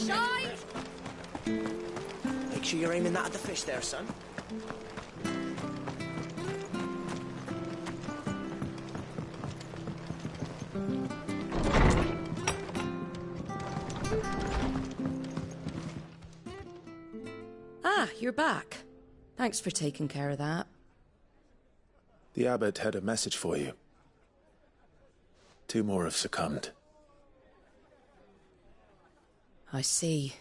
Shine! Make sure you're aiming that at the fish there, son. Ah, you're back. Thanks for taking care of that. The abbot had a message for you. 2 more have succumbed. I see.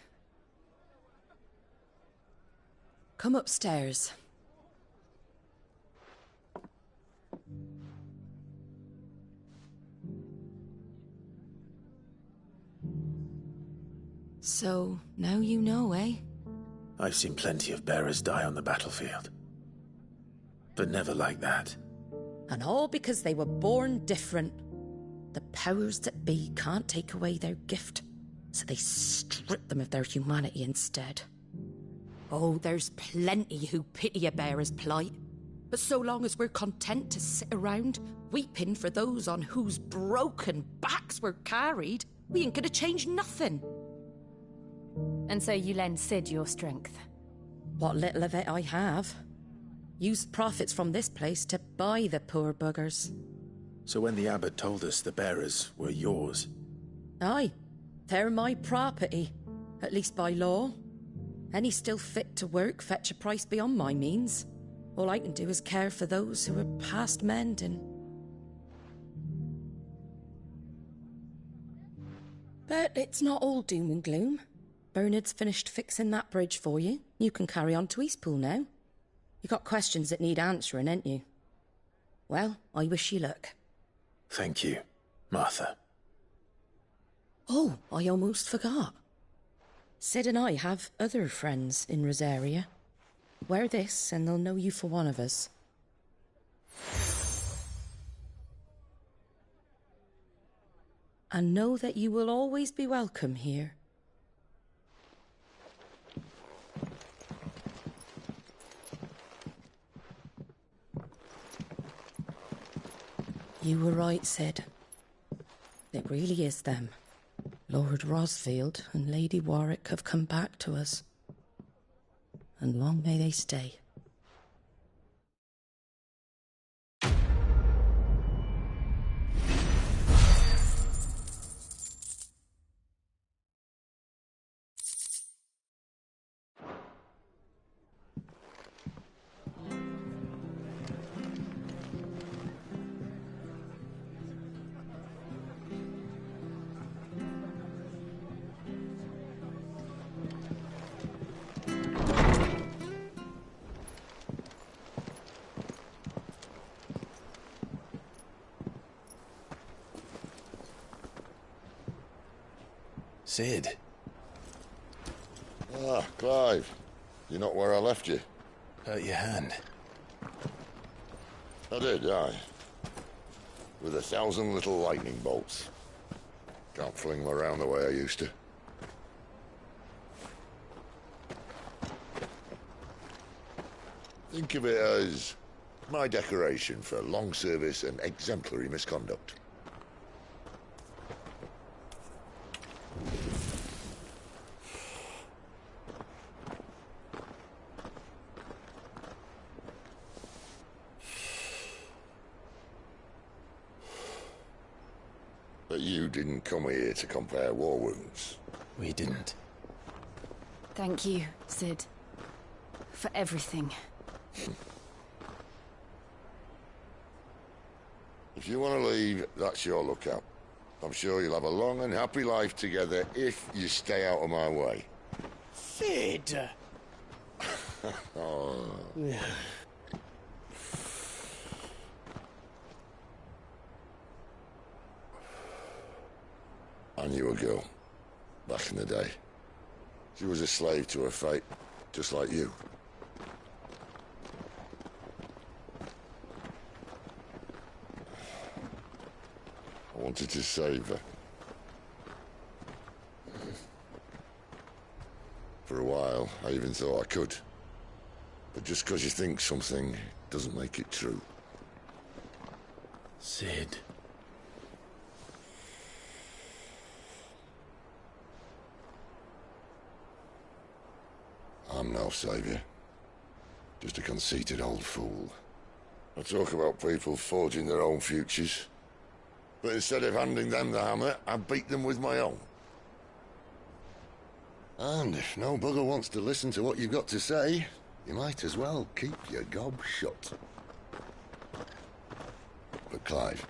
Come upstairs. So, now you know, eh? I've seen plenty of bearers die on the battlefield. But never like that. And all because they were born different. The powers that be can't take away their gift, so they strip them of their humanity instead. Oh, there's plenty who pity a bearer's plight. But so long as we're content to sit around, weeping for those on whose broken backs we're carried, we ain't gonna change nothing. And so you lend Sid your strength? What little of it I have. Used profits from this place to buy the poor buggers. So when the abbot told us the bearers were yours... Aye, they're my property, at least by law. Any still fit to work fetch a price beyond my means. All I can do is care for those who are past mending. But it's not all doom and gloom. Bernard's finished fixing that bridge for you. You can carry on to Eastpool now. You got questions that need answering, ain't you? Well, I wish you luck. Thank you, Martha. Oh, I almost forgot. Sid and I have other friends in Rosaria. Wear this and they'll know you for one of us. And know that you will always be welcome here. You were right, Sid. It really is them. Lord Rosfield and Lady Warwick have come back to us. And long may they stay. Sid. Ah, Clive. You're not where I left you. Hurt your hand. I did, aye. With 1,000 little lightning bolts. Can't fling them around the way I used to. Think of it as my decoration for long service and exemplary misconduct. But you didn't come here to compare war wounds. We didn't. Thank you, Sid. For everything. If you want to leave, that's your lookout. I'm sure you'll have a long and happy life together if you stay out of my way. Sid! Oh. I knew a girl, back in the day. She was a slave to her fate, just like you. I wanted to save her. For a while, I even thought I could. But just because you think something doesn't make it true. Sid. I'm no saviour. Just a conceited old fool. I talk about people forging their own futures. But instead of handing them the hammer, I beat them with my own. And if no bugger wants to listen to what you've got to say, you might as well keep your gob shut. But Clive,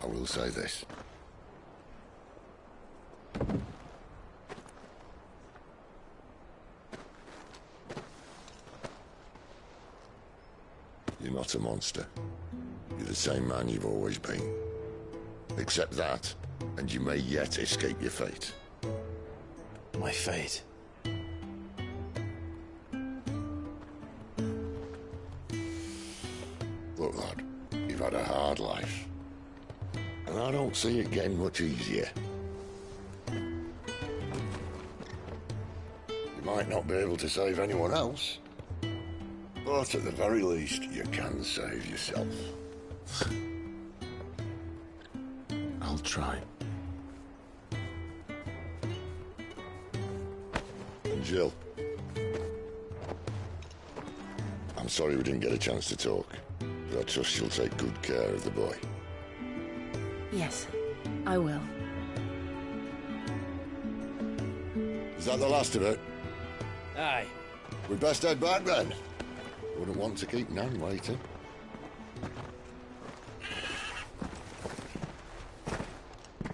I will say this. You're not a monster. You're the same man you've always been. Accept that, and you may yet escape your fate. My fate. Look, lad, you've had a hard life. And I don't see it getting much easier. You might not be able to save anyone else, but at the very least, you can save yourself. I'll try. And Jill, I'm sorry we didn't get a chance to talk, but I trust she'll take good care of the boy. Yes, I will. Is that the last of it? Aye. We'd best head back then. Wouldn't want to keep Nan waiting.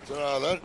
Ta-ra then.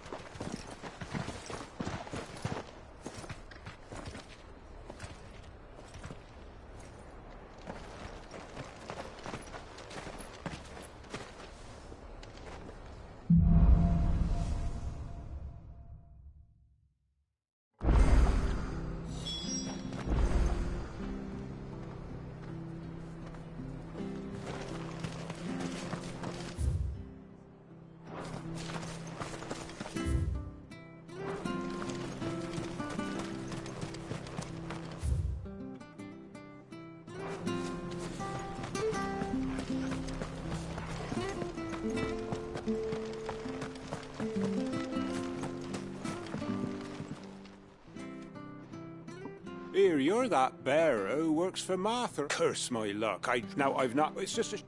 Here, you're that bearer who works for Martha. Curse my luck. I've not... It's just a...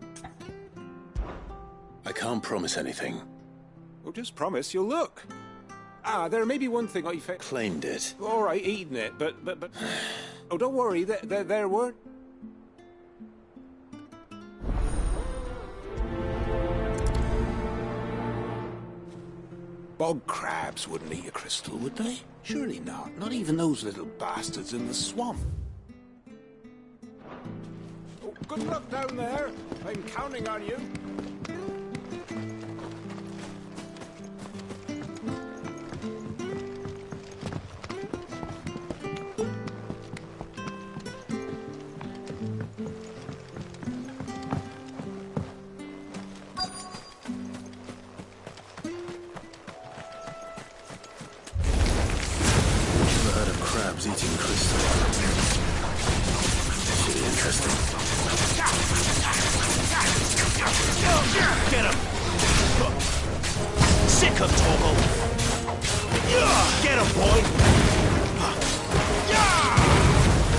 I can't promise anything. Well, just promise you'll look. There may be one thing I... Claimed it. All right, eating it, but... Oh, don't worry, there weren't... Bog crabs wouldn't eat a crystal, would they? Surely not. Not even those little bastards in the swamp. Oh, good luck down there. I'm counting on you. Eating crystal. Should be interesting. Get him! Sick him, Torgal! Get him, boy!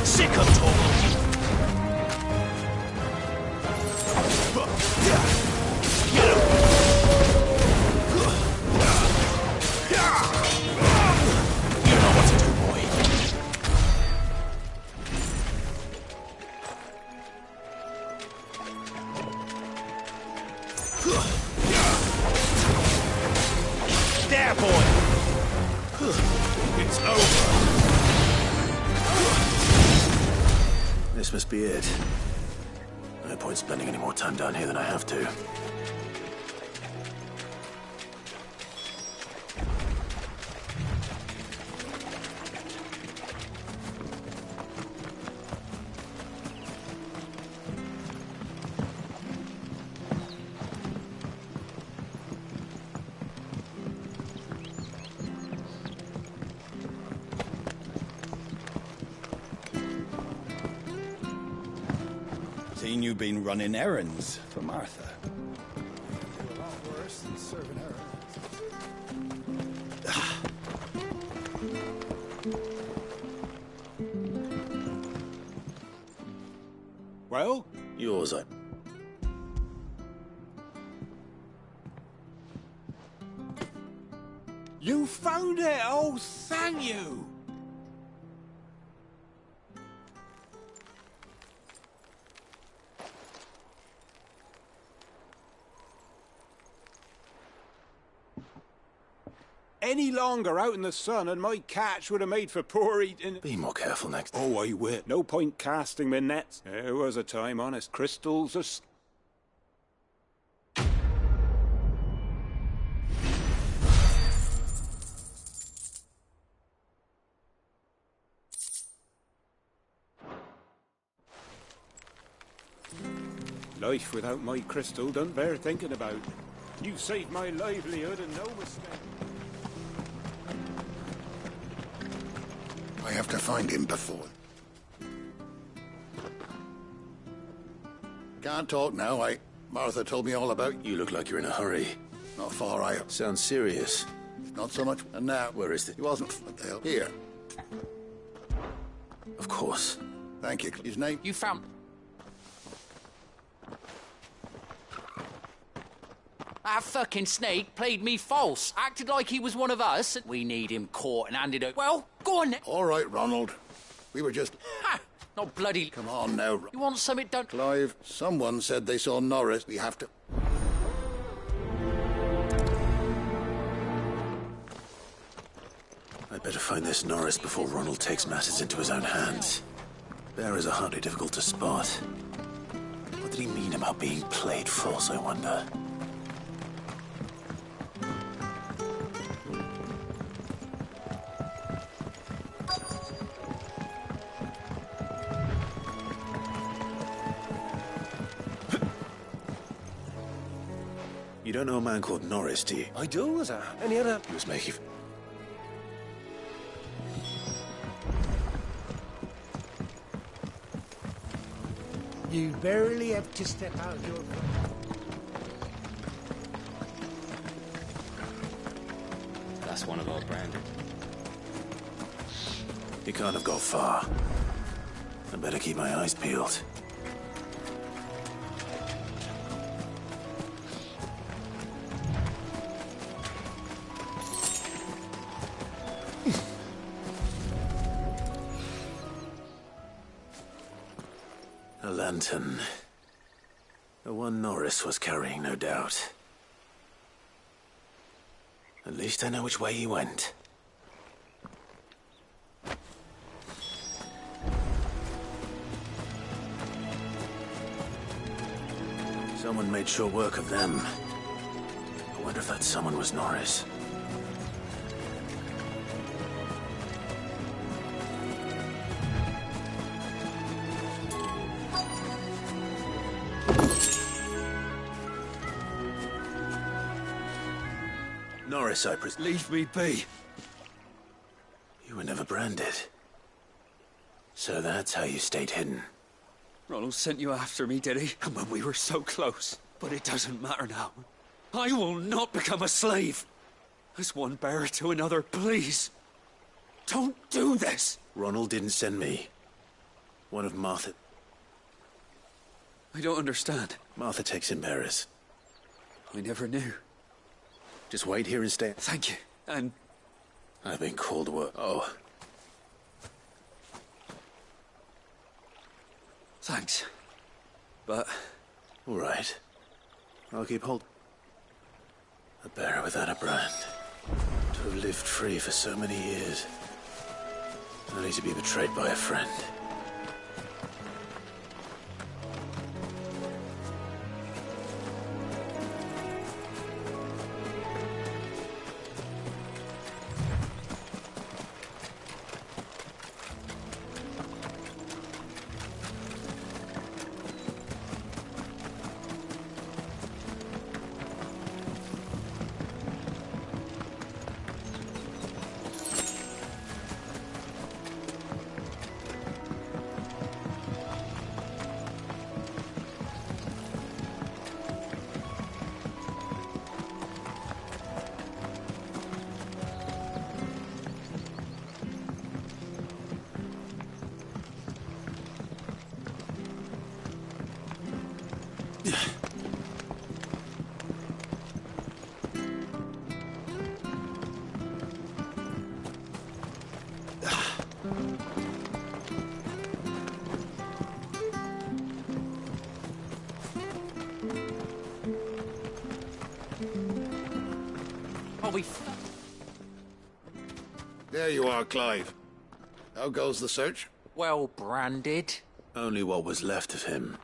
Sick him, Torgal! Get him! You know what to do, boy. There, boy! It's over! This must be it. No point spending any more time down here than I have to. Seen you been running errands for Martha. A lot worse than serving her. Well? Yours, You found it! Oh, thank you! Any longer out in the sun and my catch would have made for poor eating. Be more careful next time. Oh, I will. No point casting my nets. There was a time, honest. Crystals are... Life without my crystal don't bear thinking about. You've saved my livelihood and no mistake. I have to find him before. Can't talk now. Martha told me all about you. You look like you're in a hurry. Not far, Sounds serious. Not so much. And now, Where is it? he wasn't. What the hell? Here. Of course. Thank you. His name? You found... That fucking snake played me false. Acted like he was one of us. We need him caught and handed over. Well, go on then. All right, Ronald. We were just... Ha! Not bloody... Come on now. You want something done? Clive, someone said they saw Norris. We have to... I'd better find this Norris before Ronald takes matters into his own hands. Bearers are hardly difficult to spot. What did he mean about being played false, I wonder? You don't know a man called Norris, do you? I do, sir. Any other... He was making... You barely have to step out your... That's one of our branded. He can't have got far. I better keep my eyes peeled. A lantern. The one Norris was carrying, no doubt. At least I know which way he went. Someone made sure work of them. I wonder if that someone was Norris. Norris, I presume. Leave me be. You were never branded. So that's how you stayed hidden. Ronald sent you after me, did he? And when we were so close. But it doesn't matter now. I will not become a slave. As one bearer to another, please. Don't do this. Ronald didn't send me. One of Martha... I don't understand. Martha takes in bearers. I never knew. Just wait here and stay. Thank you. And... I've been called to work. Oh. Thanks. But... All right. I'll keep hold. A bearer without a brand. To have lived free for so many years. Only to be betrayed by a friend. probably... There you are, Clive. How goes the search? well branded. Only what was left of him.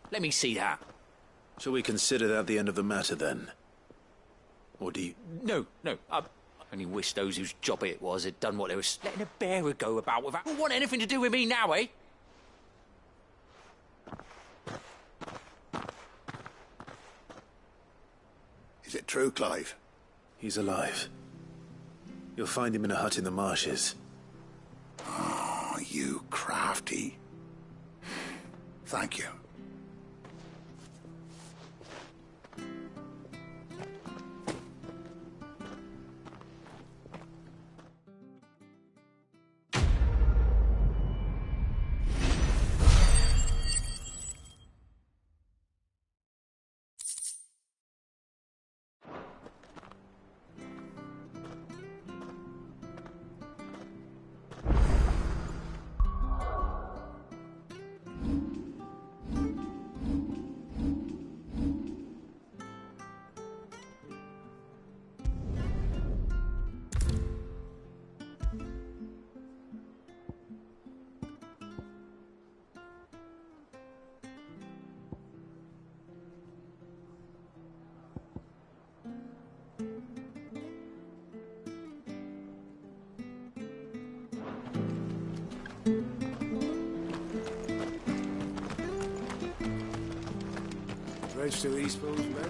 Let me see that. Shall we consider that the end of the matter, then? Or do you... No. I only wish those whose job it was had done what they were letting a bearer go about without... Who want anything to do with me now, eh? Is it true, Clive? He's alive. You'll find him in a hut in the marshes. Oh, you crafty. Thank you. Race to East Falls, man.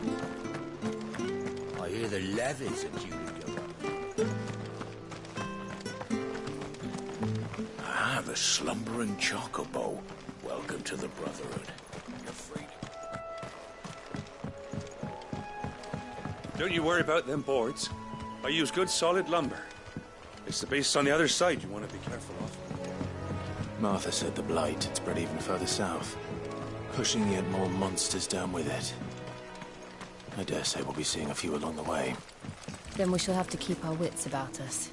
I hear the levies are due to go up. Ah, the slumbering chocobo. Welcome to the Brotherhood. You're free. Don't you worry about them boards. I use good solid lumber. It's the base on the other side you want to be careful of. Martha said the blight had spread even further south, pushing yet more monsters down with it. I dare say we'll be seeing a few along the way. Then we shall have to keep our wits about us.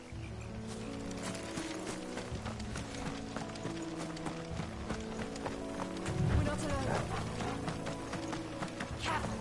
We're not alone. Careful.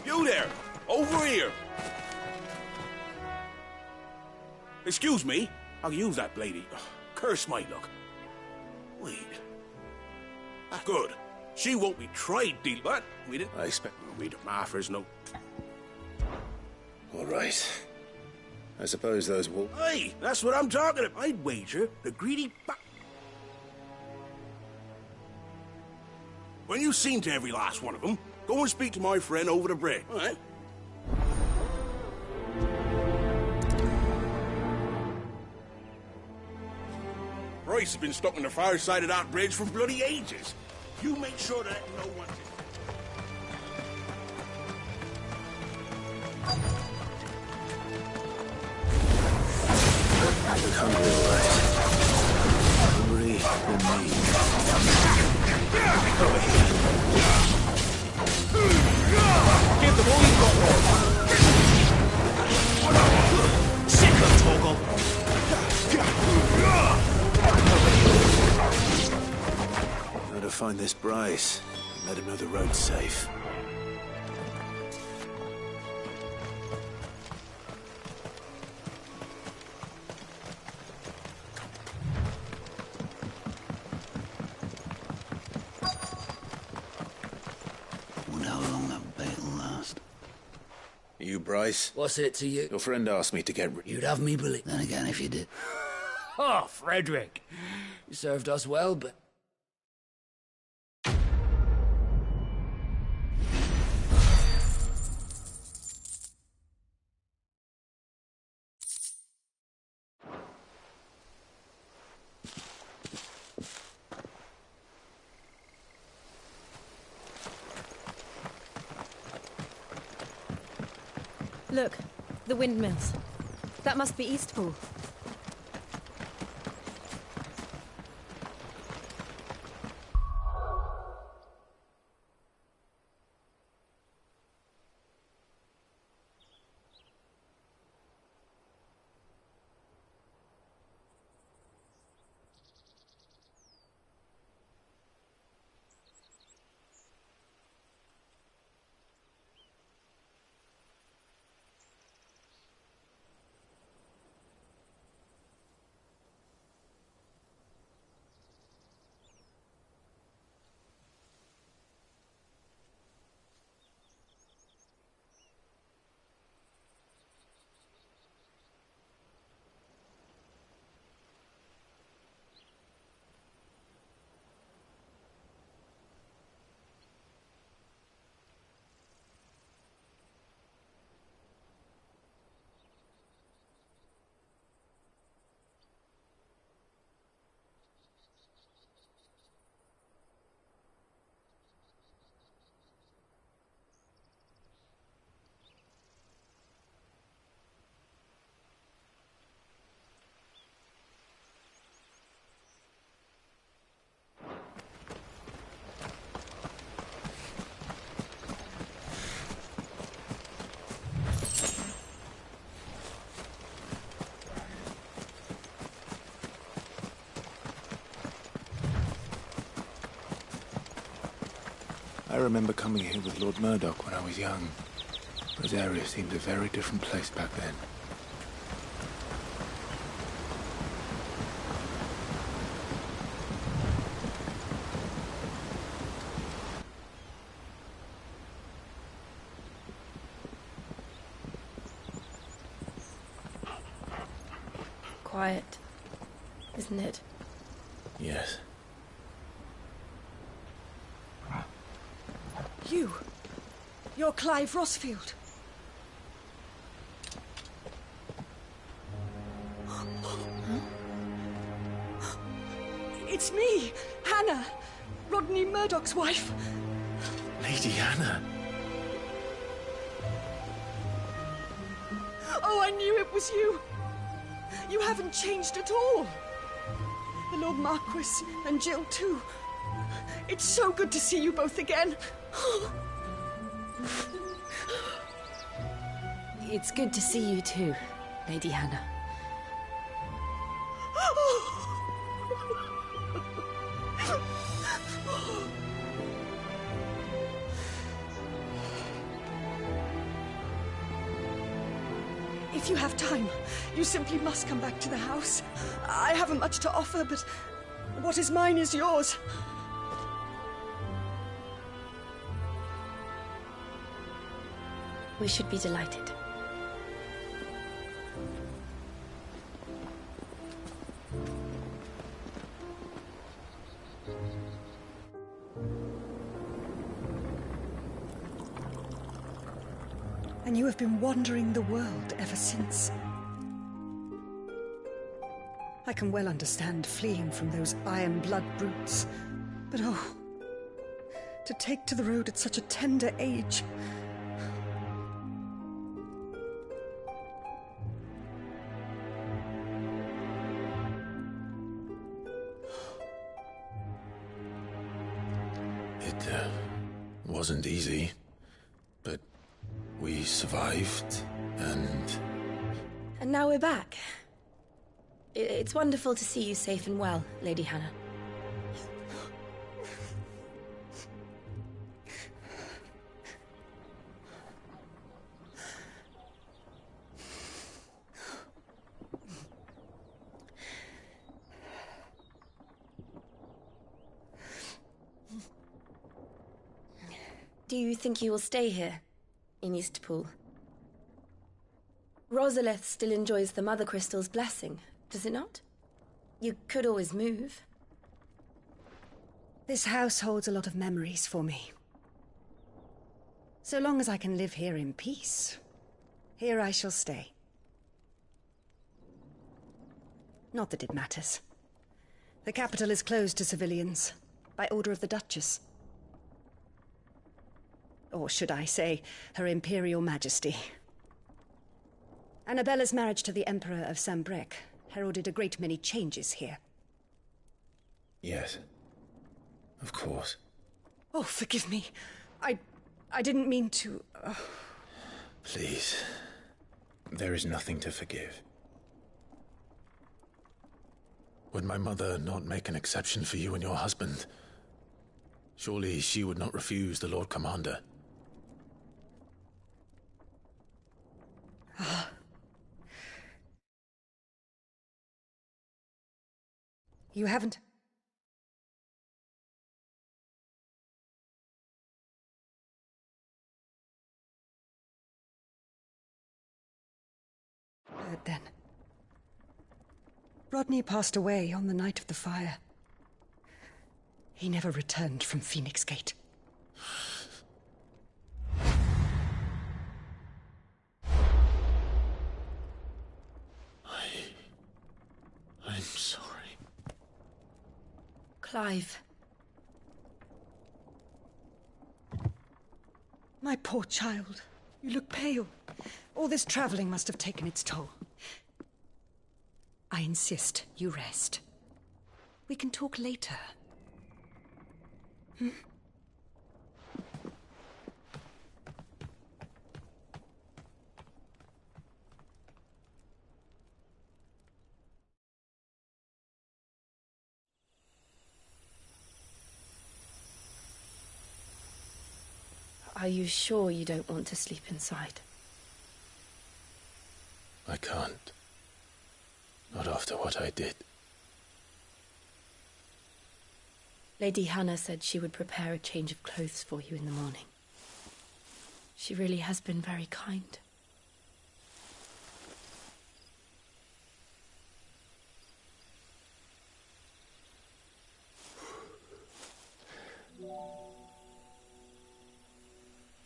You there! Over here! Excuse me, I'll use that lady. Curse my luck. Wait. Good. She won't be tried, deal that. I expect... We the Martha's no... All right. I suppose those will... Hey, that's what I'm talking about. I'd wager the greedy When you've seen to every last one of them, go and speak to my friend over the bridge, all right? Bryce has been stuck on the far side of that bridge for bloody ages. You make sure that no one's... Hungry, all right. Hungry than me. find this Bryce and let him know the road's safe. Wonder how long that bait'll last. You, Bryce? What's it to you? Your friend asked me to get rid. You'd have me believe. Then again, if you did. Oh, Frederick. You served us well, but... Look, the windmills. That must be Eastpool. I remember coming here with Lord Murdoch when I was young. This area seemed a very different place back then. Quiet, isn't it? Yes. You're Clive Rossfield. It's me, Hannah, Rodney Murdoch's wife. Lady Hannah. Oh, I knew it was you. You haven't changed at all. The Lord Marquis and Jill too. It's so good to see you both again. It's good to see you too, Lady Hannah. If you have time, you simply must come back to the house. I haven't much to offer, but what is mine is yours. We should be delighted. And you have been wandering the world ever since. I can well understand fleeing from those iron blood brutes, but oh, to take to the road at such a tender age. It wasn't easy, but we survived, and... And now we're back. It's wonderful to see you safe and well, Lady Hannah. Do you think you will stay here, in Eastpool? Rosalith still enjoys the Mother Crystal's blessing, does it not? You could always move. This house holds a lot of memories for me. So long as I can live here in peace, here I shall stay. Not that it matters. The capital is closed to civilians, by order of the Duchess. Or should I say, Her Imperial Majesty. Annabella's marriage to the Emperor of Sambrec heralded a great many changes here. Yes. Of course. Oh, forgive me. I didn't mean to... Please. There is nothing to forgive. Would my mother not make an exception for you and your husband? Surely she would not refuse the Lord Commander. You haven't... heard then. Rodney passed away on the night of the fire. He never returned from Phoenix Gate. I'm sorry. Clive. My poor child. You look pale. All this traveling must have taken its toll. I insist you rest. We can talk later. Hmm? Are you sure you don't want to sleep inside? I can't. Not after what I did. Lady Hannah said she would prepare a change of clothes for you in the morning. She really has been very kind.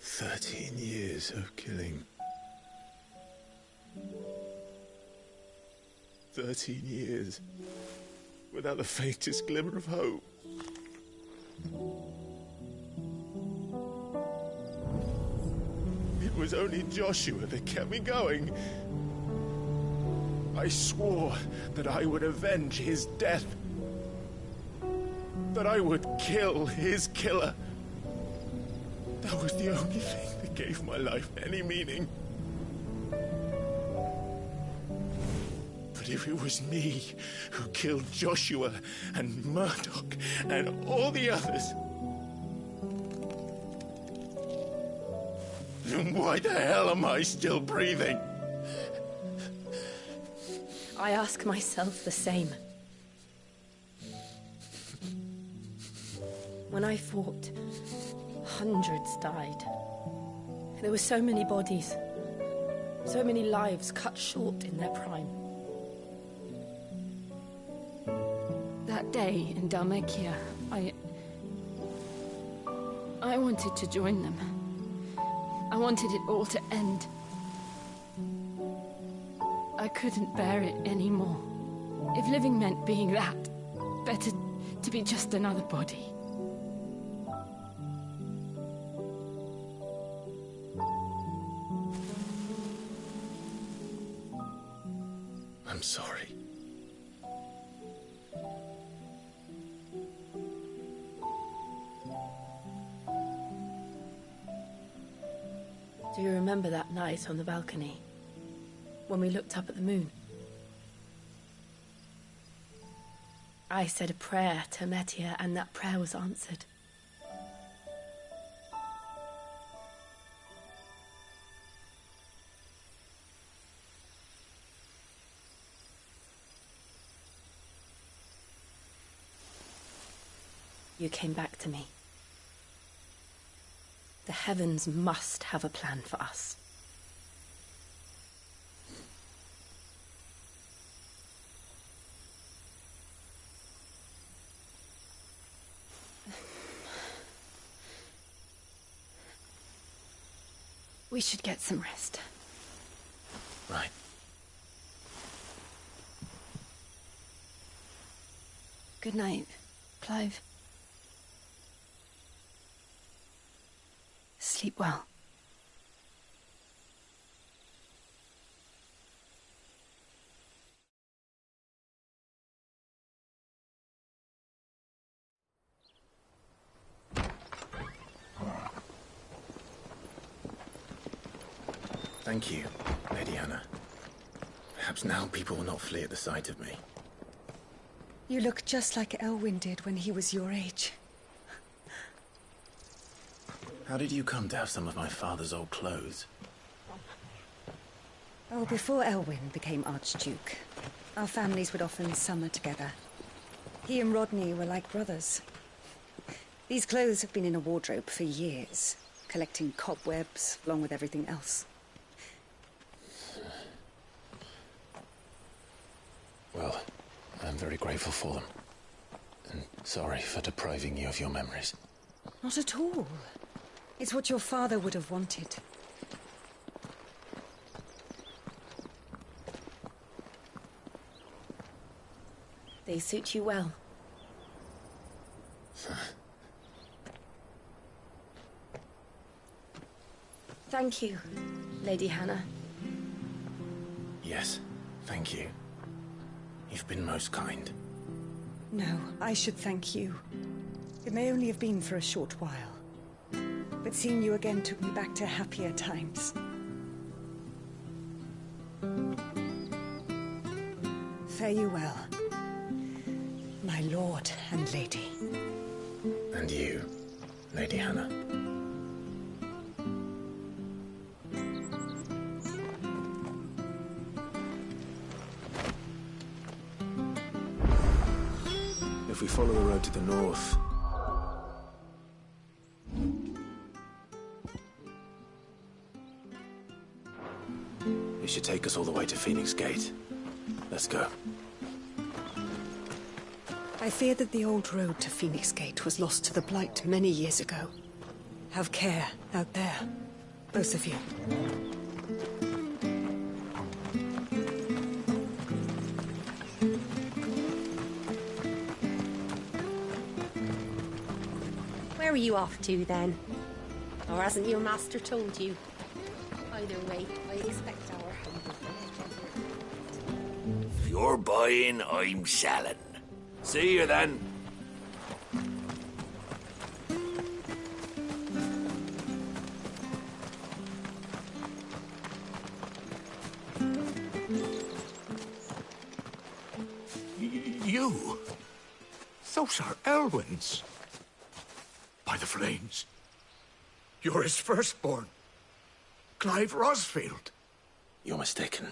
"13 years of killing. 13 years without the faintest glimmer of hope. It was only Joshua that kept me going. I swore that I would avenge his death. That I would kill his killer. That was the only thing that gave my life any meaning. But if it was me who killed Joshua and Murdoch and all the others, then why the hell am I still breathing? I ask myself the same. When I fought, hundreds died. There were so many bodies, so many lives cut short in their prime. That day in Dalmekia, I wanted to join them. I wanted it all to end. I couldn't bear it anymore. If living meant being that, better to be just another body. I'm sorry. Do you remember that night on the balcony? When we looked up at the moon? I said a prayer to Metia, and that prayer was answered. You came back to me. The heavens must have a plan for us. We should get some rest. Right. Good night, Clive. Sleep well. Thank you, Lady Hannah. Perhaps now people will not flee at the sight of me. You look just like Elwyn did when he was your age. How did you come to have some of my father's old clothes? Oh, before Elwyn became Archduke, our families would often summer together. He and Rodney were like brothers. These clothes have been in a wardrobe for years, collecting cobwebs along with everything else. Well, I'm very grateful for them. And sorry for depriving you of your memories. Not at all. It's what your father would have wanted. They suit you well. Thank you, Lady Hannah. Yes, thank you. You've been most kind. No, I should thank you. It may only have been for a short while, but seeing you again took me back to happier times. Fare you well, my lord and lady. And you, Lady Hannah. If we follow the road to the north... it should take us all the way to Phoenix Gate. Let's go. I fear that the old road to Phoenix Gate was lost to the Blight many years ago. Have care out there, both of you. Where are you off to, then? Or hasn't your master told you? Either way, I expect our humble If you're buying, I'm selling. See you then. You? Those are Elwyn's. By the flames. You're his firstborn. Clive Rosfield. You're mistaken.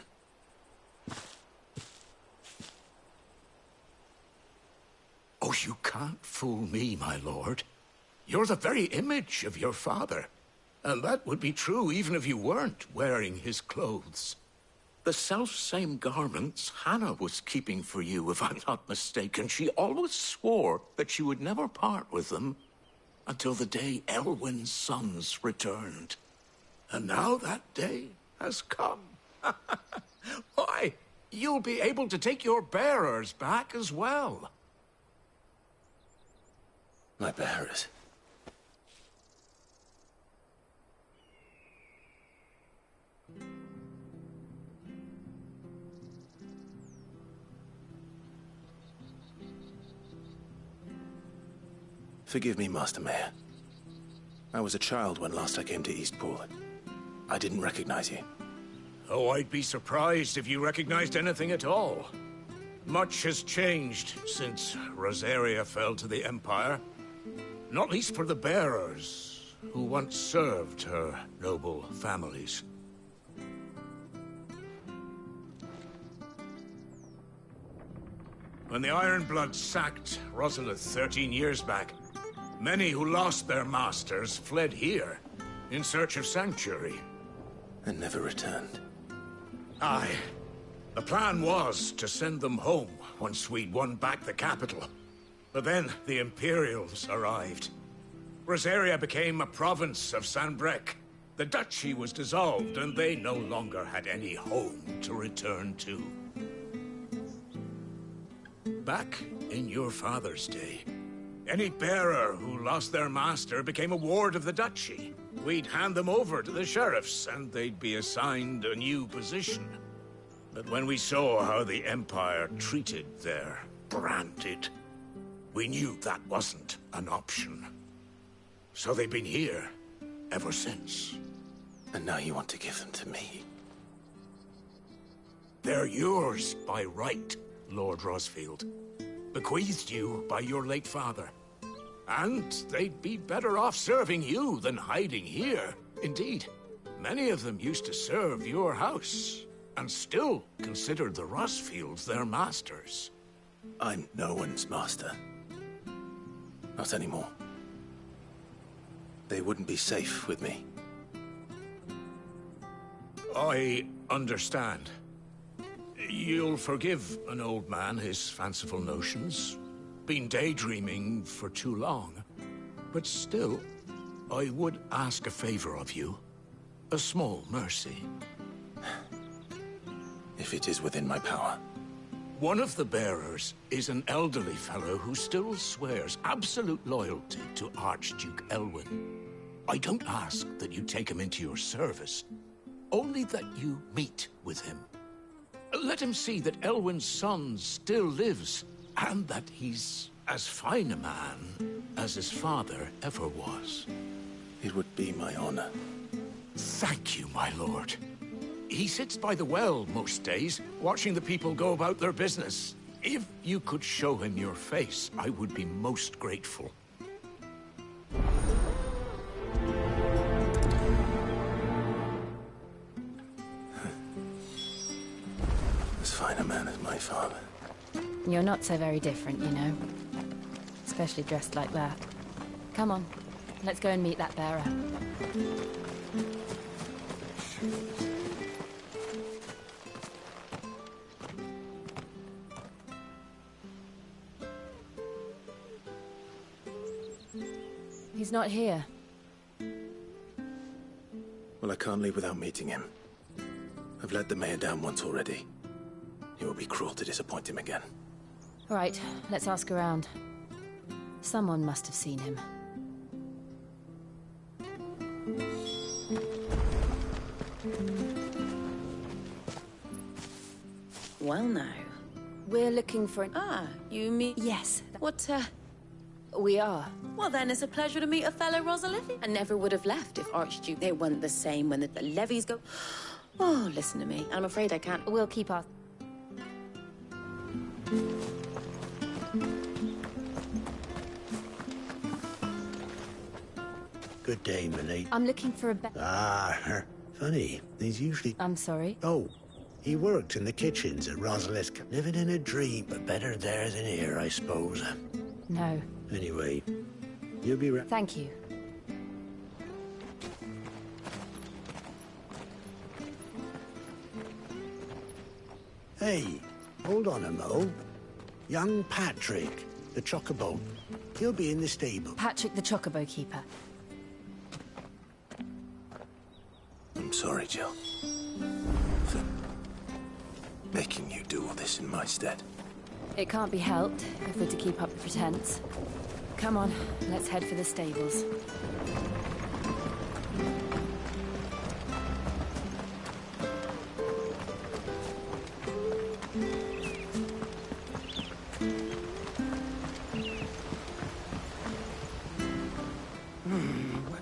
Oh, you can't fool me, my lord. You're the very image of your father. And that would be true even if you weren't wearing his clothes. The self-same garments Hannah was keeping for you, if I'm not mistaken. She always swore that she would never part with them until the day Elwyn's sons returned. And now that day has come. Why, you'll be able to take your bearers back as well. My bearers? Forgive me, Master Mayor. I was a child when last I came to Eastpool. I didn't recognize you. Oh, I'd be surprised if you recognized anything at all. Much has changed since Rosaria fell to the Empire. Not least for the bearers, who once served her noble families. When the Ironbloods sacked Rosalith 13 years back, many who lost their masters fled here, in search of sanctuary. And never returned. Aye. The plan was to send them home once we'd won back the capital. But then the Imperials arrived. Rosaria became a province of Sanbreque. The duchy was dissolved, and they no longer had any home to return to. Back in your father's day, any bearer who lost their master became a ward of the duchy. We'd hand them over to the sheriffs, and they'd be assigned a new position. But when we saw how the Empire treated their branded, we knew that wasn't an option. So they've been here ever since. And now you want to give them to me? They're yours by right, Lord Rosfield. Bequeathed you by your late father. And they'd be better off serving you than hiding here. Indeed, many of them used to serve your house, and still considered the Rosfields their masters. I'm no one's master. Not anymore. They wouldn't be safe with me. I understand. You'll forgive an old man his fanciful notions. Been daydreaming for too long. But still, I would ask a favor of you. A small mercy. If it is within my power. One of the bearers is an elderly fellow who still swears absolute loyalty to Archduke Elwyn. I don't ask that you take him into your service, only that you meet with him. Let him see that Elwyn's son still lives, and that he's as fine a man as his father ever was. It would be my honor. Thank you, my lord. He sits by the well most days, watching the people go about their business. If you could show him your face, I would be most grateful. As fine a man as my father. You're not so very different, you know. Especially dressed like that. Come on, let's go and meet that bearer. He's not here. Well, I can't leave without meeting him. I've let the mayor down once already. It would be cruel to disappoint him again. All right, let's ask around. Someone must have seen him. Well now. We're looking for an... Ah, you mean... Yes. What, We are. Well then, it's a pleasure to meet a fellow Rosalivy. I never would have left if Archduke... They weren't the same when the levies go... Oh, listen to me. I'm afraid I can't... We'll keep our... Good day, Milady. I'm looking for a Funny. He's usually... I'm sorry? Oh, he worked in the kitchens at Rosalisk. Living in a dream, but better there than here, I suppose. No. Anyway, you'll be right. Thank you. Hey, hold on a mo. Young Patrick, the chocobo. He'll be in the stable. Patrick the Chocobo Keeper. I'm sorry, Jill. For making you do all this in my stead. It can't be helped if we're to keep up the pretense. Come on, let's head for the stables.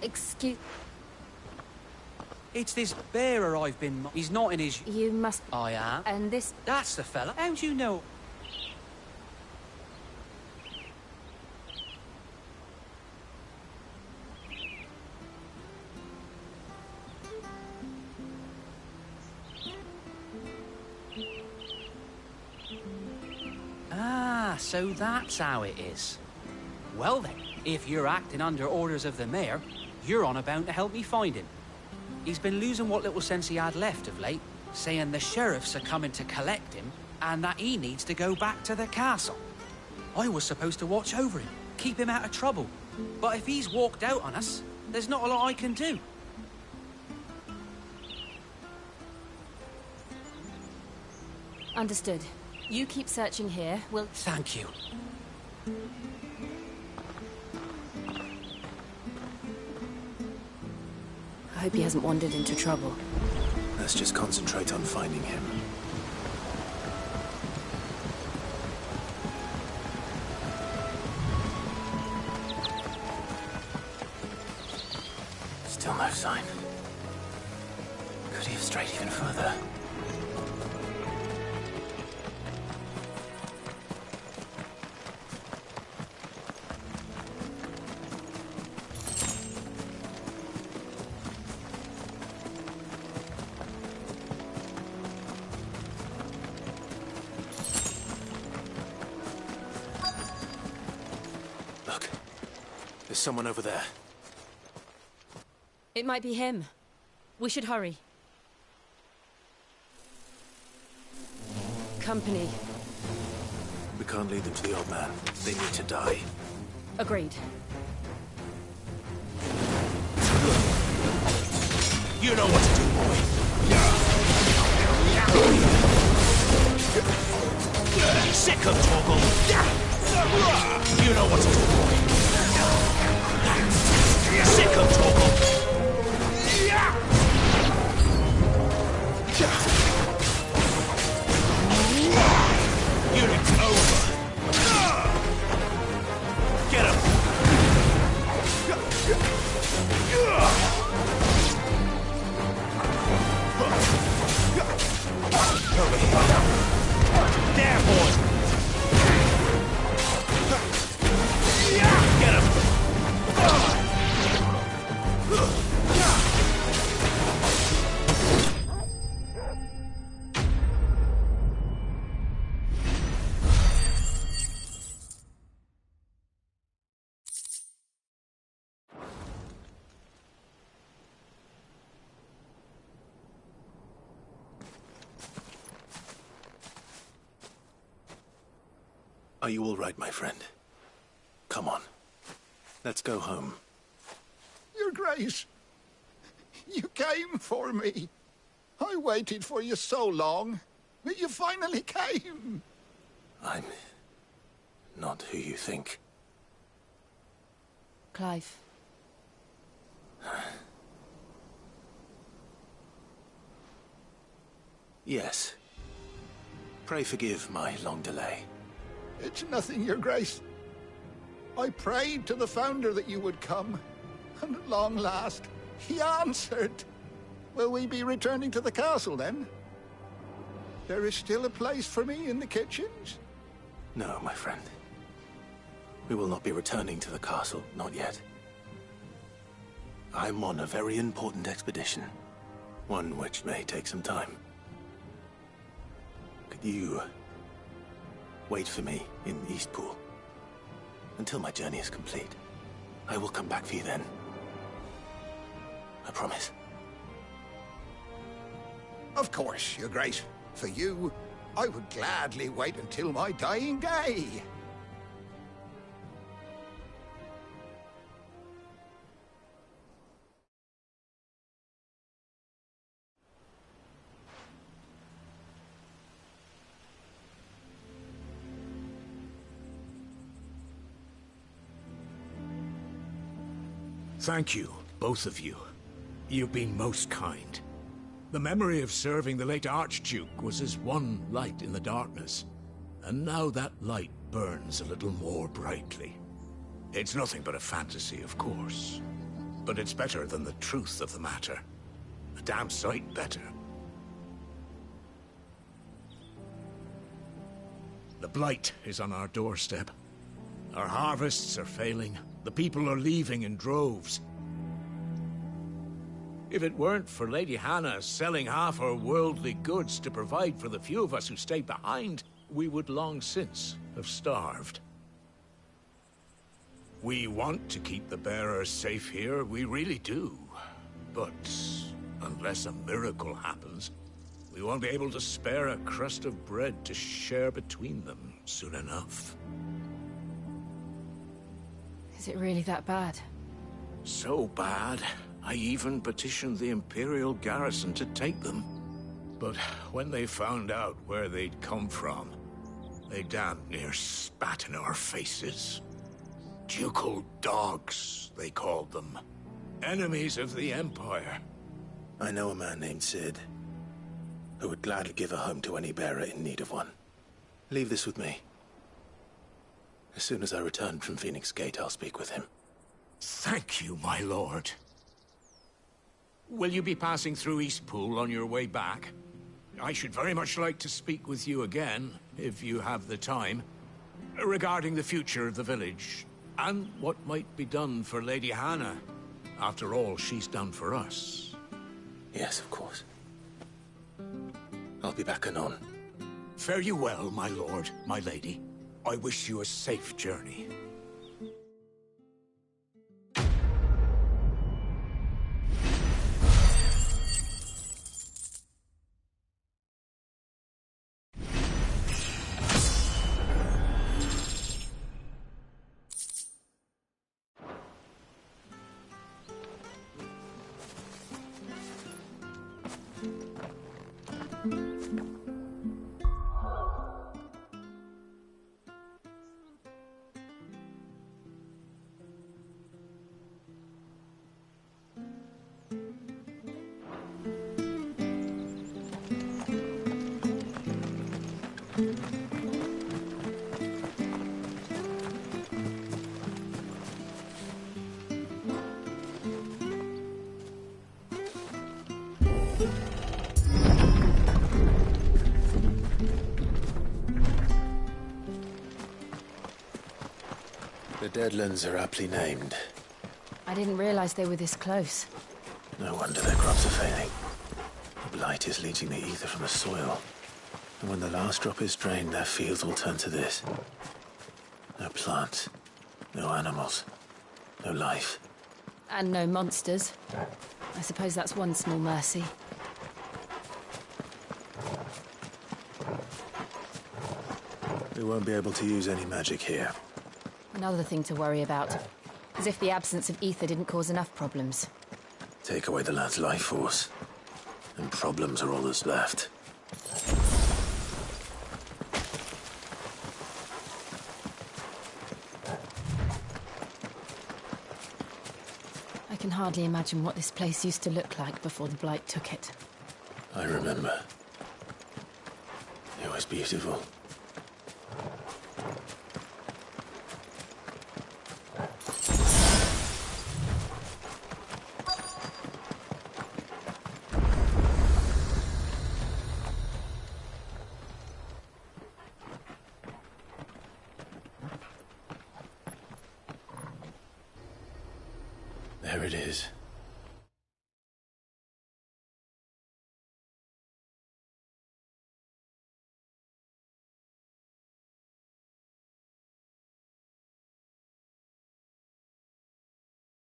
Excuse... It's this bearer I've been... He's not in his... You must... I am. And this... That's the fella. How do you know? Ah, so that's how it is. Well then, if you're acting under orders of the mayor, You're on about to help me find him. He's been losing what little sense he had left of late, saying the sheriffs are coming to collect him and that he needs to go back to the castle. I was supposed to watch over him, keep him out of trouble. But if he's walked out on us, there's not a lot I can do. Understood. You keep searching here, we'll... Thank you. I hope he hasn't wandered into trouble. Let's just concentrate on finding him. Still no sign. Could he have strayed even further? Look, there's someone over there. It might be him. We should hurry. Company. We can't lead them to the old man. They need to die. Agreed. You know what to do, boy. Sick of Torgal. You know what to do, boy. Sick of Torgal. Unit's over. Get him. Over here. There, boy. Get him. Are you all right, my friend? Come on. Let's go home. Your Grace, you came for me. I waited for you so long, but you finally came. I'm not who you think. Clive. Yes. Pray forgive my long delay. It's nothing, Your Grace. I prayed to the Founder that you would come, and at long last, he answered. Will we be returning to the castle, then? There is still a place for me in the kitchens? No, my friend. We will not be returning to the castle, not yet. I'm on a very important expedition. One which may take some time. Could you wait for me in Eastpool until my journey is complete? I will come back for you then. I promise. Of course, Your Grace. For you, I would gladly wait until my dying day. Thank you, both of you. You've been most kind. The memory of serving the late Archduke was as one light in the darkness, and now that light burns a little more brightly. It's nothing but a fantasy, of course, but it's better than the truth of the matter. A damn sight better. The blight is on our doorstep. Our harvests are failing. The people are leaving in droves. If it weren't for Lady Hannah selling half her worldly goods to provide for the few of us who stay behind, we would long since have starved. We want to keep the bearers safe here, we really do. But unless a miracle happens, we won't be able to spare a crust of bread to share between them soon enough. Is it really that bad? So bad, I even petitioned the Imperial garrison to take them. But when they found out where they'd come from, they damn near spat in our faces. Ducal dogs, they called them. Enemies of the Empire. I know a man named Sid, who would gladly give a home to any bearer in need of one. Leave this with me. As soon as I return from Phoenix Gate, I'll speak with him. Thank you, my lord. Will you be passing through Eastpool on your way back? I should very much like to speak with you again, if you have the time, regarding the future of the village, and what might be done for Lady Hannah. After all, she's done for us. Yes, of course. I'll be back anon. Fare you well, my lord, my lady. I wish you a safe journey. The Deadlands are aptly named. I didn't realize they were this close. No wonder their crops are failing. The blight is leaching the ether from the soil. And when the last drop is drained, their fields will turn to this. No plants, no animals, no life. And no monsters. I suppose that's one small mercy. We won't be able to use any magic here. Another thing to worry about. As if the absence of ether didn't cause enough problems. Take away the lad's life force, and problems are all that's left. I can hardly imagine what this place used to look like before the blight took it. I remember. It was beautiful. There it is.